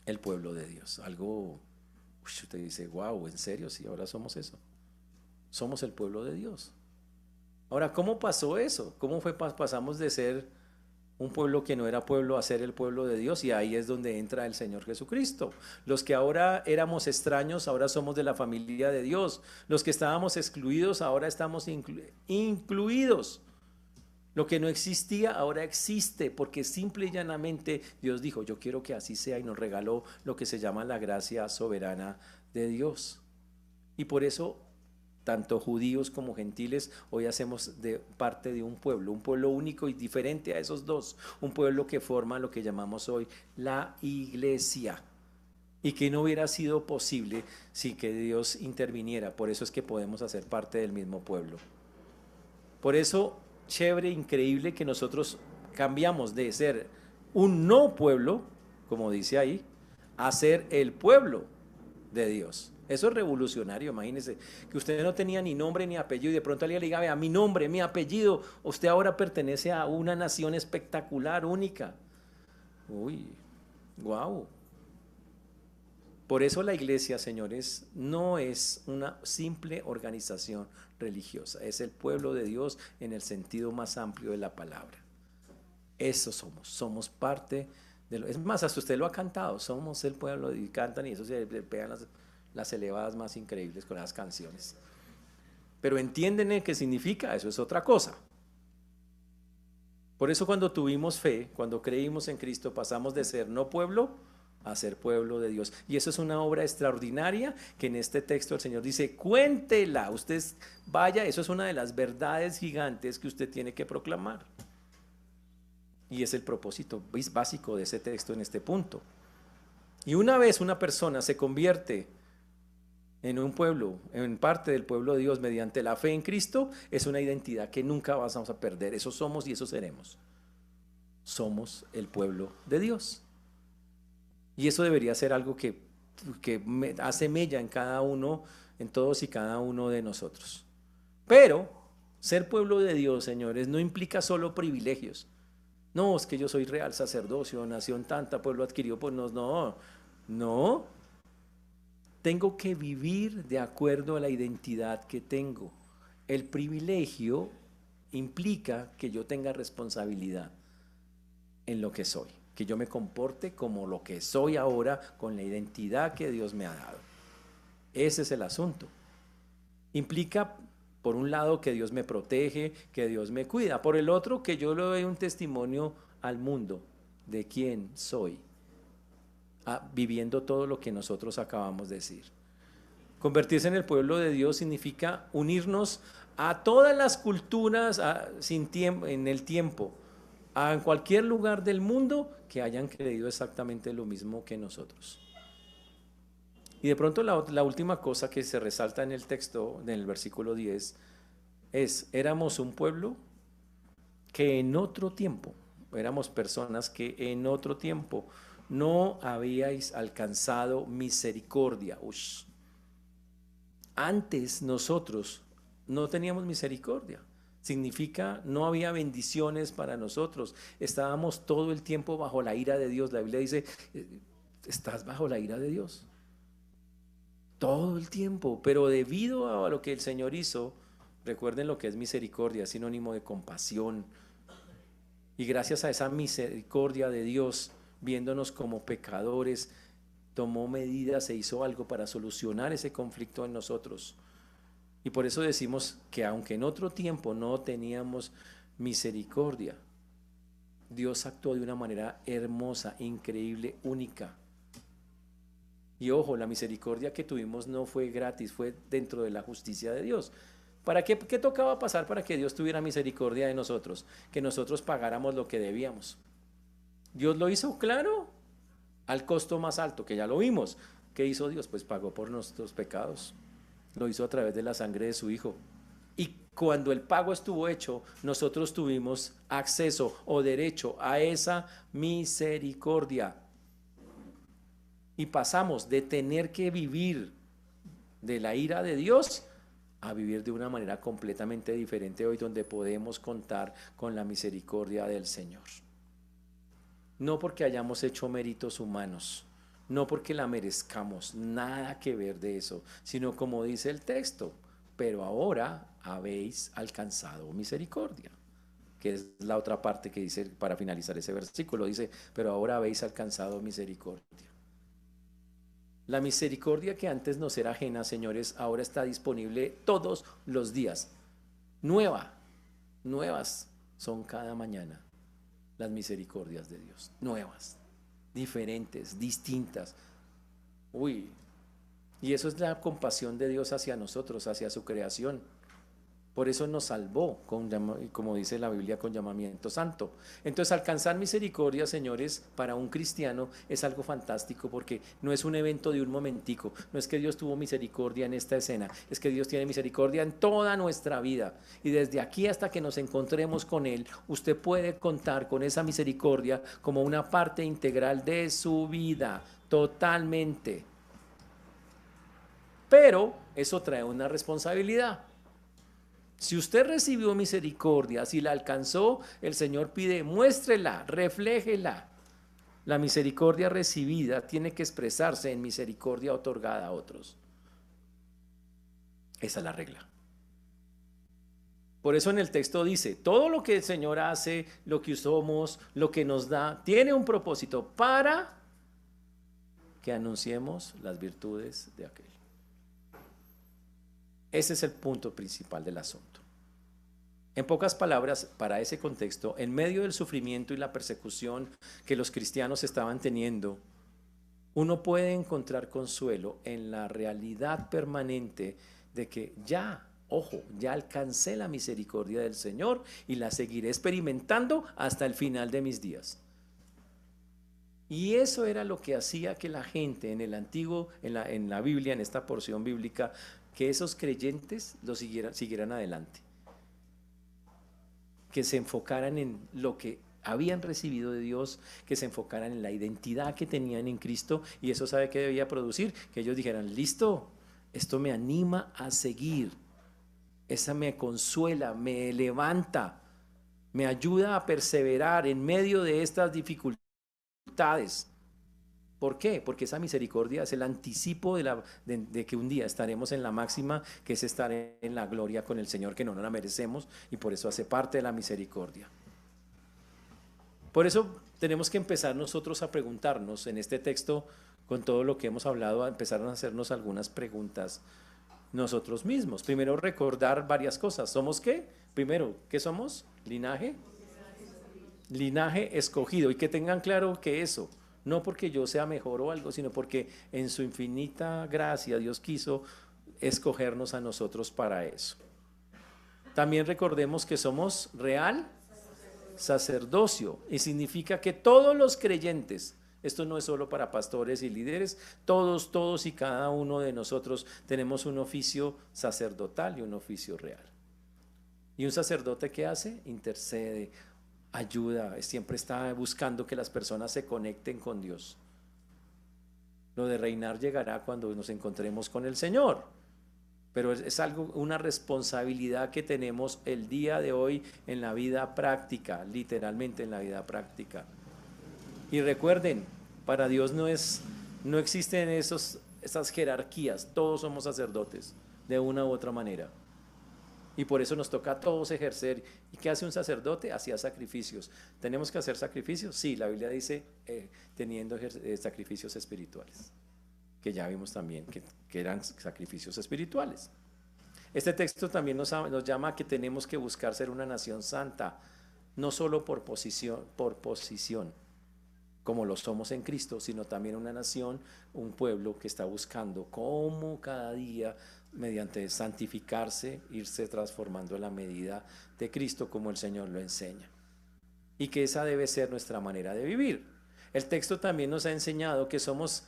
el pueblo de Dios. Algo, usted dice, wow, ¿en serio? Sí, ahora somos eso. Somos el pueblo de Dios. Ahora, ¿cómo pasó eso? ¿Cómo pasamos de ser un pueblo que no era pueblo a ser el pueblo de Dios, y ahí es donde entra el Señor Jesucristo. Los que ahora éramos extraños, ahora somos de la familia de Dios. Los que estábamos excluidos, ahora estamos incluidos. Lo que no existía ahora existe, porque simple y llanamente Dios dijo, yo quiero que así sea, y nos regaló lo que se llama la gracia soberana de Dios. Y por eso tanto judíos como gentiles hoy hacemos parte de un pueblo único y diferente a esos dos, un pueblo que forma lo que llamamos hoy la iglesia, y que no hubiera sido posible sin que Dios interviniera. Por eso es que podemos hacer parte del mismo pueblo. Por eso, chévere, increíble que nosotros cambiamos de ser un no pueblo, como dice ahí, a ser el pueblo de Dios. Eso es revolucionario. Imagínense que usted no tenía ni nombre ni apellido y de pronto alguien le diga, vea, mi nombre, mi apellido, usted ahora pertenece a una nación espectacular, única. Uy, wow. Por eso la iglesia, señores, no es una simple organización religiosa, es el pueblo de Dios en el sentido más amplio de la palabra. Eso somos parte de lo. Es más, hasta usted lo ha cantado, somos el pueblo, y cantan y eso se le pegan las elevadas más increíbles con las canciones. Pero entienden qué significa, eso es otra cosa. Por eso cuando tuvimos fe, cuando creímos en Cristo, pasamos de ser no pueblo a ser pueblo de Dios. Y eso es una obra extraordinaria que en este texto el Señor dice, cuéntela, usted vaya, eso es una de las verdades gigantes que usted tiene que proclamar. Y es el propósito básico de ese texto en este punto. Y una vez una persona se convierte en un pueblo, en parte del pueblo de Dios mediante la fe en Cristo, es una identidad que nunca vamos a perder. Eso somos y eso seremos. Somos el pueblo de Dios. Y eso debería ser algo que hace mella en cada uno, en todos y cada uno de nosotros. Pero ser pueblo de Dios, señores, no implica solo privilegios. No, es que yo soy real sacerdocio, nación tanta, pueblo adquirido, pues no. Tengo que vivir de acuerdo a la identidad que tengo. El privilegio implica que yo tenga responsabilidad en lo que soy, que yo me comporte como lo que soy ahora con la identidad que Dios me ha dado. Ese es el asunto. Implica, por un lado, que Dios me protege, que Dios me cuida. Por el otro, que yo le doy un testimonio al mundo de quién soy, viviendo todo lo que nosotros acabamos de decir. Convertirse en el pueblo de Dios significa unirnos a todas las culturas en el tiempo, en cualquier lugar del mundo que hayan creído exactamente lo mismo que nosotros. Y de pronto la última cosa que se resalta en el texto, en el versículo 10, es, éramos un pueblo que en otro tiempo, éramos personas que en otro tiempo no habíais alcanzado misericordia. Ush. Antes nosotros no teníamos misericordia. Significa no había bendiciones para nosotros. Estábamos todo el tiempo bajo la ira de Dios. La Biblia dice, estás bajo la ira de Dios. Todo el tiempo. Pero debido a lo que el Señor hizo, recuerden lo que es misericordia, es sinónimo de compasión. Y gracias a esa misericordia de Dios, viéndonos como pecadores, tomó medidas e hizo algo para solucionar ese conflicto en nosotros. Y por eso decimos que aunque en otro tiempo no teníamos misericordia, Dios actuó de una manera hermosa, increíble, única. Y ojo, la misericordia que tuvimos no fue gratis, fue dentro de la justicia de Dios. ¿Para qué tocaba pasar para que Dios tuviera misericordia de nosotros? Que nosotros pagáramos lo que debíamos. Dios lo hizo, claro, al costo más alto, que ya lo vimos. ¿Qué hizo Dios? Pues pagó por nuestros pecados. Lo hizo a través de la sangre de su Hijo. Y cuando el pago estuvo hecho, nosotros tuvimos acceso o derecho a esa misericordia. Y pasamos de tener que vivir de la ira de Dios a vivir de una manera completamente diferente hoy, donde podemos contar con la misericordia del Señor. No porque hayamos hecho méritos humanos, no porque la merezcamos, nada que ver de eso, sino como dice el texto, pero ahora habéis alcanzado misericordia. que es la otra parte que dice para finalizar ese versículo, dice, pero ahora habéis alcanzado misericordia. La misericordia que antes nos era ajena, señores, ahora está disponible todos los días. Nuevas son cada mañana las misericordias de Dios. Nuevas, diferentes, distintas. Uy, y eso es la compasión de Dios hacia nosotros, hacia su creación. Por eso nos salvó, como dice la Biblia, con llamamiento santo. Entonces, alcanzar misericordia, señores, para un cristiano es algo fantástico, porque no es un evento de un momentico. No es que Dios tuvo misericordia en esta escena, es que Dios tiene misericordia en toda nuestra vida. Y desde aquí hasta que nos encontremos con Él, usted puede contar con esa misericordia como una parte integral de su vida, totalmente. Pero eso trae una responsabilidad. Si usted recibió misericordia, si la alcanzó, el Señor pide, muéstrela, refléjela. La misericordia recibida tiene que expresarse en misericordia otorgada a otros. Esa es la regla. Por eso en el texto dice, todo lo que el Señor hace, lo que somos, lo que nos da, tiene un propósito para que anunciemos las virtudes de aquel. Ese es el punto principal del asunto. En pocas palabras, para ese contexto, en medio del sufrimiento y la persecución que los cristianos estaban teniendo, uno puede encontrar consuelo en la realidad permanente de que ya alcancé la misericordia del Señor y la seguiré experimentando hasta el final de mis días. Y eso era lo que hacía que la gente en el antiguo, en la Biblia, en esta porción bíblica, que esos creyentes lo siguieran adelante, que se enfocaran en lo que habían recibido de Dios, que se enfocaran en la identidad que tenían en Cristo. Y eso, ¿sabe qué debía producir? Que ellos dijeran, listo, esto me anima a seguir, esa me consuela, me levanta, me ayuda a perseverar en medio de estas dificultades. ¿Por qué? Porque esa misericordia es el anticipo de que un día estaremos en la máxima, que es estar en la gloria con el Señor, que no la merecemos, y por eso hace parte de la misericordia. Por eso tenemos que empezar nosotros a preguntarnos en este texto, con todo lo que hemos hablado, a empezar a hacernos algunas preguntas nosotros mismos. Primero, recordar varias cosas. ¿Somos qué? Primero, ¿qué somos? Linaje escogido, y que tengan claro que eso no porque yo sea mejor o algo, sino porque en su infinita gracia Dios quiso escogernos a nosotros para eso. También recordemos que somos real sacerdocio, y significa que todos los creyentes, esto no es solo para pastores y líderes, todos y cada uno de nosotros tenemos un oficio sacerdotal y un oficio real. ¿Y un sacerdote qué hace? Intercede, ayuda, siempre está buscando que las personas se conecten con Dios. Lo de reinar llegará cuando nos encontremos con el Señor, pero es algo, una responsabilidad que tenemos el día de hoy en la vida práctica, literalmente en la vida práctica. Y recuerden, para Dios no existen esas jerarquías, todos somos sacerdotes de una u otra manera. Y por eso nos toca a todos ejercer. ¿Y qué hace un sacerdote? Hacía sacrificios. ¿Tenemos que hacer sacrificios? Sí, la Biblia dice teniendo sacrificios espirituales, que ya vimos también que eran sacrificios espirituales. Este texto también nos llama a que tenemos que buscar ser una nación santa, no solo por posición, como lo somos en Cristo, sino también una nación, un pueblo que está buscando cómo cada día, mediante santificarse, irse transformando a la medida de Cristo, como el Señor lo enseña. Y que esa debe ser nuestra manera de vivir. El texto también nos ha enseñado que somos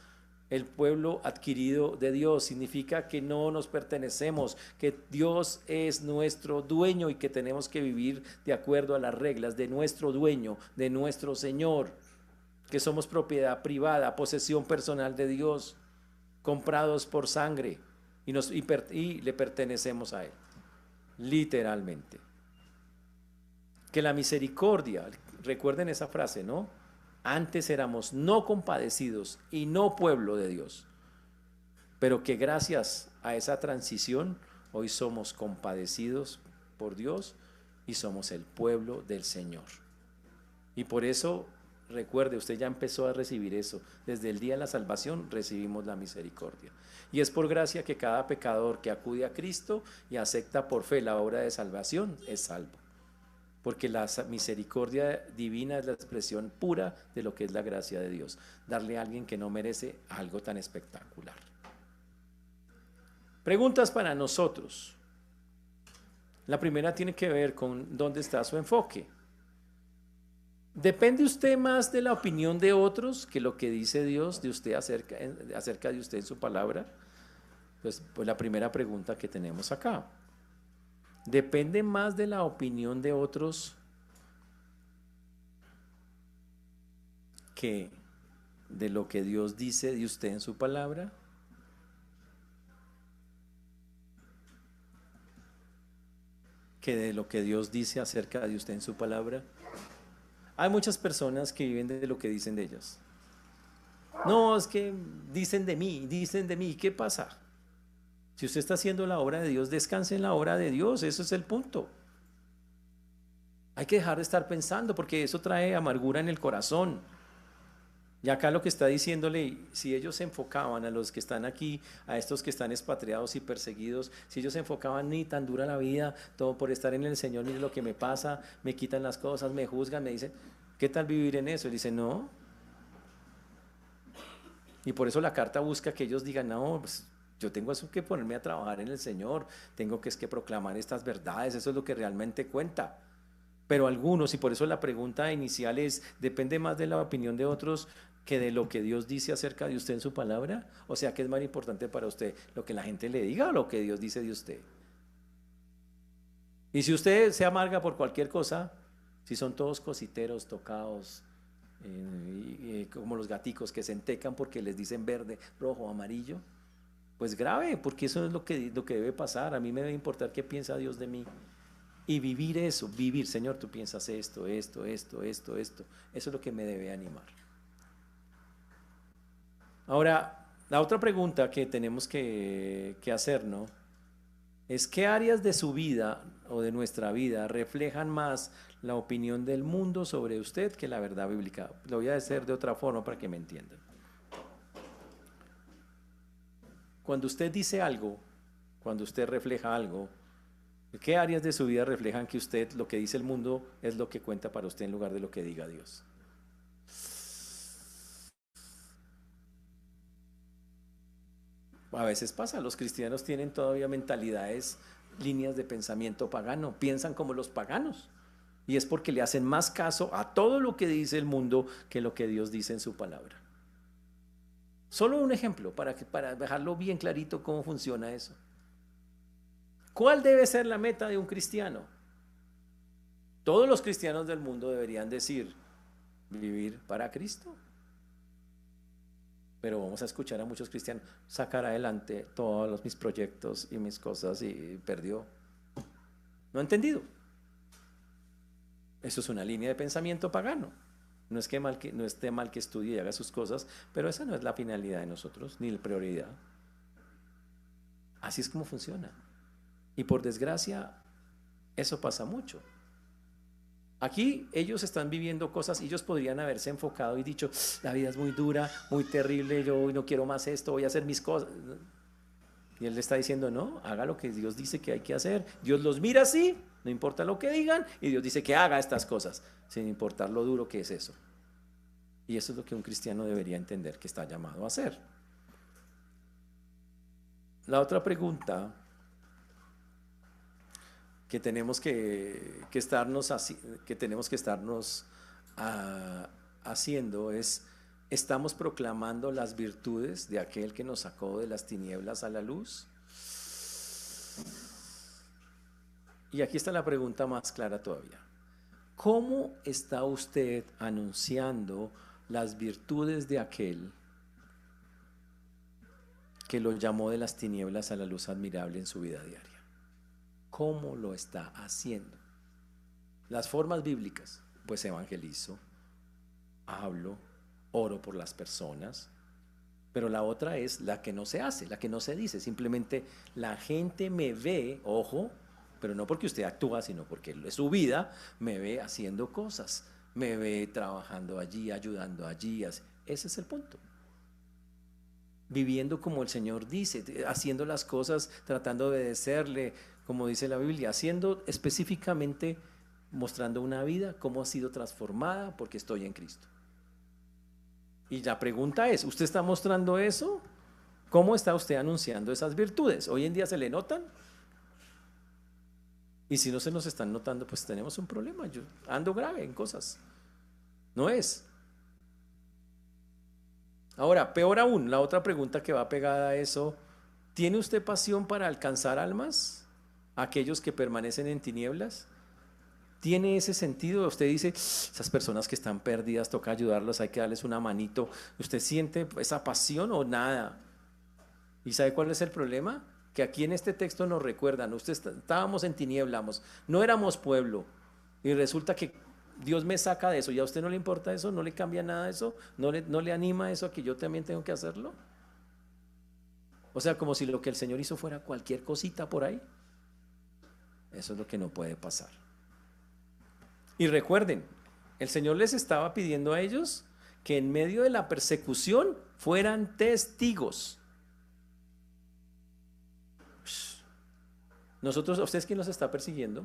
el pueblo adquirido de Dios. Significa que no nos pertenecemos, que Dios es nuestro dueño y que tenemos que vivir de acuerdo a las reglas de nuestro dueño, de nuestro Señor, que somos propiedad privada, posesión personal de Dios, comprados por sangre, y le pertenecemos a Él, literalmente. Que la misericordia, recuerden esa frase, ¿no? Antes éramos no compadecidos y no pueblo de Dios, pero que gracias a esa transición hoy somos compadecidos por Dios y somos el pueblo del Señor. Y por eso, recuerde, usted ya empezó a recibir eso. Desde el día de la salvación recibimos la misericordia. Y es por gracia que cada pecador que acude a Cristo y acepta por fe la obra de salvación es salvo. Porque la misericordia divina es la expresión pura de lo que es la gracia de Dios. Darle a alguien que no merece algo tan espectacular. Preguntas para nosotros. La primera tiene que ver con dónde está su enfoque. ¿Depende usted más de la opinión de otros que lo que dice Dios de usted acerca de usted en su palabra? Pues la primera pregunta que tenemos acá. ¿Depende más de la opinión de otros que de lo que Dios dice de usted en su palabra? ¿Que de lo que Dios dice acerca de usted en su palabra? Hay muchas personas que viven de lo que dicen de ellas. No, es que dicen de mí. ¿Qué pasa? Si usted está haciendo la obra de Dios, descanse en la obra de Dios. Eso es el punto. Hay que dejar de estar pensando porque eso trae amargura en el corazón. Y acá lo que está diciéndole, si ellos se enfocaban a los que están aquí, a estos que están expatriados y perseguidos, si ellos se enfocaban, ni tan dura la vida, todo por estar en el Señor, ni lo que me pasa, me quitan las cosas, me juzgan, me dicen, ¿qué tal vivir en eso? Él dice, no. Y por eso la carta busca que ellos digan, no, pues yo tengo eso que ponerme a trabajar en el Señor, tengo que proclamar estas verdades, eso es lo que realmente cuenta. Pero algunos, y por eso la pregunta inicial es, ¿depende más de la opinión de otros que de lo que Dios dice acerca de usted en su palabra? O sea, ¿qué es más importante para usted? ¿Lo que la gente le diga o lo que Dios dice de usted? Y si usted se amarga por cualquier cosa, si son todos cositeros, tocados, como los gaticos que se entecan porque les dicen verde, rojo, amarillo, pues grave, porque eso es lo que debe pasar. A mí me debe importar qué piensa Dios de mí. Y vivir eso, Señor, tú piensas esto. Eso es lo que me debe animar. Ahora, la otra pregunta que tenemos que hacernos es ¿qué áreas de su vida o de nuestra vida reflejan más la opinión del mundo sobre usted que la verdad bíblica? Lo voy a hacer de otra forma para que me entiendan. Cuando usted dice algo, cuando usted refleja algo, ¿qué áreas de su vida reflejan que usted, lo que dice el mundo, es lo que cuenta para usted en lugar de lo que diga Dios? A veces pasa, los cristianos tienen todavía mentalidades, líneas de pensamiento pagano, piensan como los paganos. Y es porque le hacen más caso a todo lo que dice el mundo que lo que Dios dice en su palabra. Solo un ejemplo para dejarlo bien clarito cómo funciona eso. ¿Cuál debe ser la meta de un cristiano? Todos los cristianos del mundo deberían decir, vivir para Cristo. Pero vamos a escuchar a muchos cristianos, sacar adelante todos mis proyectos y mis cosas y perdió. No ha entendido. Eso es una línea de pensamiento pagano. No esté mal que estudie y haga sus cosas, pero esa no es la finalidad de nosotros, ni la prioridad. Así es como funciona. Y por desgracia, eso pasa mucho. Aquí ellos están viviendo cosas y ellos podrían haberse enfocado y dicho, la vida es muy dura, muy terrible, yo no quiero más esto, voy a hacer mis cosas. Y él le está diciendo, no, haga lo que Dios dice que hay que hacer. Dios los mira así, no importa lo que digan, y Dios dice que haga estas cosas, sin importar lo duro que es eso. Y eso es lo que un cristiano debería entender que está llamado a hacer. La otra pregunta que tenemos que estarnos haciendo es, ¿estamos proclamando las virtudes de aquel que nos sacó de las tinieblas a la luz? Y aquí está la pregunta más clara todavía. ¿Cómo está usted anunciando las virtudes de aquel que lo llamó de las tinieblas a la luz admirable en su vida diaria? ¿Cómo lo está haciendo? Las formas bíblicas, pues evangelizo, hablo, oro por las personas, pero la otra es la que no se hace, la que no se dice, simplemente la gente me ve, ojo, pero no porque usted actúa, sino porque su vida me ve haciendo cosas, me ve trabajando allí, ayudando allí. Ese es el punto. Viviendo como el Señor dice, haciendo las cosas, tratando de obedecerle, como dice la Biblia, haciendo específicamente, mostrando una vida, cómo ha sido transformada porque estoy en Cristo. Y la pregunta es, ¿usted está mostrando eso? ¿Cómo está usted anunciando esas virtudes? ¿Hoy en día se le notan? Y si no se nos están notando, pues tenemos un problema. Yo ando grave en cosas. No es. Ahora, peor aún, la otra pregunta que va pegada a eso, ¿tiene usted pasión para alcanzar almas? ¿Aquellos que permanecen en tinieblas? ¿Tiene ese sentido? Usted dice, esas personas que están perdidas, toca ayudarlos, hay que darles una manito. ¿Usted siente esa pasión o nada? ¿Y sabe cuál es el problema? Que aquí en este texto nos recuerdan, estábamos en tinieblas, no éramos pueblo, y resulta que Dios me saca de eso, ¿y a usted no le importa eso? ¿No le cambia nada eso? ¿No le anima eso a que yo también tengo que hacerlo? O sea, como si lo que el Señor hizo fuera cualquier cosita por ahí. Eso es lo que no puede pasar. Y recuerden, el Señor les estaba pidiendo a ellos que en medio de la persecución fueran testigos. Nosotros, ¿a ustedes quién nos está persiguiendo?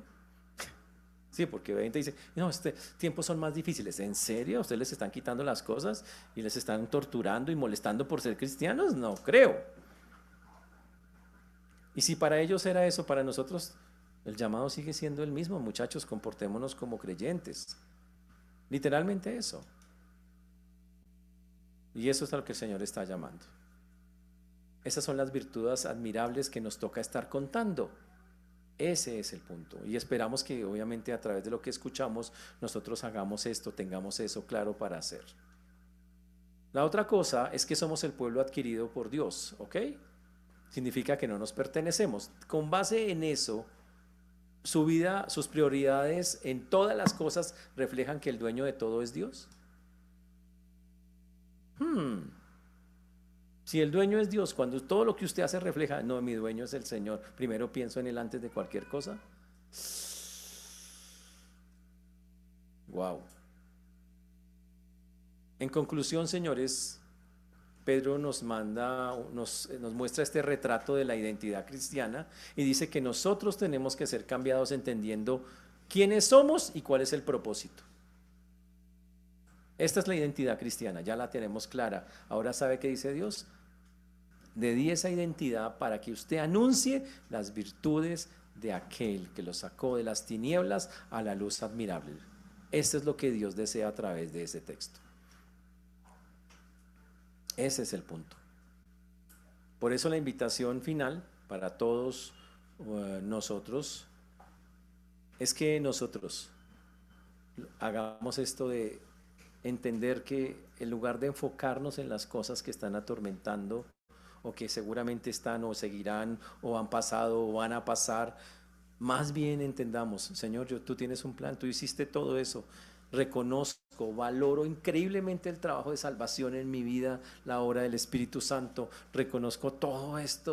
Sí, porque 20 dice, no, este tiempos son más difíciles. ¿En serio? ¿Ustedes les están quitando las cosas y les están torturando y molestando por ser cristianos? No creo. Y si para ellos era eso, para nosotros el llamado sigue siendo el mismo. Muchachos, comportémonos como creyentes. Literalmente eso. Y eso es a lo que el Señor está llamando. Esas son las virtudes admirables que nos toca estar contando. Ese es el punto. Y esperamos que obviamente a través de lo que escuchamos nosotros hagamos esto, tengamos eso claro para hacer. La otra cosa es que somos el pueblo adquirido por Dios, ¿ok? Significa que no nos pertenecemos. Con base en eso, su vida, sus prioridades en todas las cosas reflejan que el dueño de todo es Dios. Si el dueño es Dios, cuando todo lo que usted hace refleja, no, mi dueño es el Señor, primero pienso en Él antes de cualquier cosa. Wow. En conclusión, señores, Pedro nos muestra este retrato de la identidad cristiana y dice que nosotros tenemos que ser cambiados entendiendo quiénes somos y cuál es el propósito. Esta es la identidad cristiana, ya la tenemos clara. Ahora, ¿sabe qué dice Dios? Le di esa identidad para que usted anuncie las virtudes de aquel que lo sacó de las tinieblas a la luz admirable. Esto es lo que Dios desea a través de ese texto. Ese es el punto. Por eso la invitación final para todos nosotros es que nosotros hagamos esto de entender que en lugar de enfocarnos en las cosas que están atormentando o que seguramente están o seguirán o han pasado o van a pasar, más bien entendamos, Señor, tú tienes un plan, tú hiciste todo eso. Reconozco, valoro increíblemente el trabajo de salvación en mi vida, la obra del Espíritu Santo. Reconozco toda esta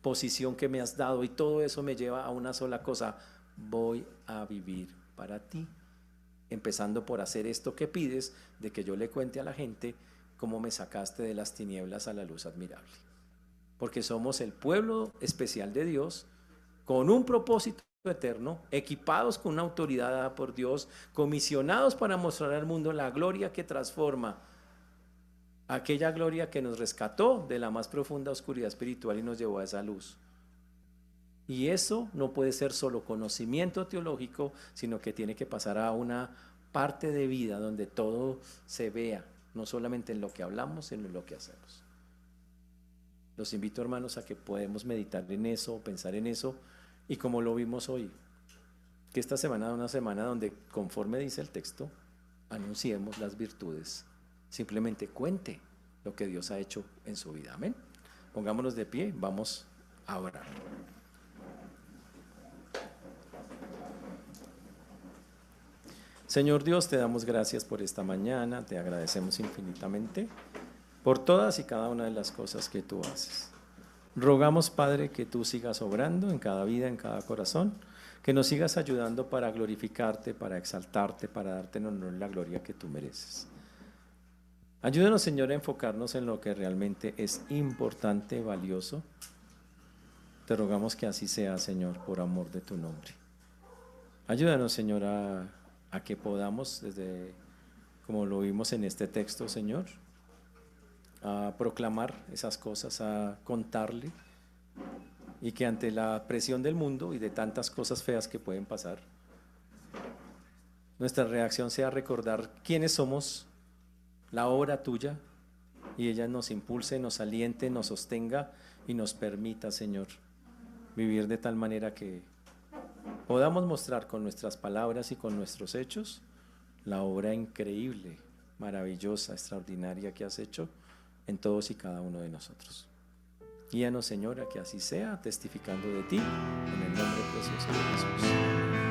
posición que me has dado y todo eso me lleva a una sola cosa: voy a vivir para ti. Empezando por hacer esto que pides, de que yo le cuente a la gente cómo me sacaste de las tinieblas a la luz admirable. Porque somos el pueblo especial de Dios, con un propósito eterno, equipados con una autoridad dada por Dios, comisionados para mostrar al mundo la gloria que transforma, aquella gloria que nos rescató de la más profunda oscuridad espiritual y nos llevó a esa luz. Y eso no puede ser solo conocimiento teológico, sino que tiene que pasar a una parte de vida donde todo se vea, no solamente en lo que hablamos, sino en lo que hacemos. Los invito, hermanos, a que podamos meditar en eso, pensar en eso, y como lo vimos hoy, que esta semana es una semana donde, conforme dice el texto, anunciemos las virtudes. Simplemente cuente lo que Dios ha hecho en su vida. Amén. Pongámonos de pie, vamos a orar. Señor Dios, te damos gracias por esta mañana, te agradecemos infinitamente por todas y cada una de las cosas que tú haces. Rogamos, Padre, que tú sigas obrando en cada vida, en cada corazón. que nos sigas ayudando para glorificarte, para exaltarte, para darte en honor y la gloria que tú mereces. Ayúdanos, Señor, a enfocarnos en lo que realmente es importante, valioso. Te rogamos que así sea, Señor, por amor de tu nombre. Ayúdanos, Señor, a que podamos, desde como lo vimos en este texto, Señor, a proclamar esas cosas, a contarle, y que ante la presión del mundo y de tantas cosas feas que pueden pasar, nuestra reacción sea recordar quiénes somos, la obra tuya, y ella nos impulse, nos aliente, nos sostenga y nos permita, Señor, vivir de tal manera que podamos mostrar con nuestras palabras y con nuestros hechos la obra increíble, maravillosa, extraordinaria que has hecho en todos y cada uno de nosotros. Guíanos, Señor, a que así sea, testificando de ti, en el nombre precioso de Jesús.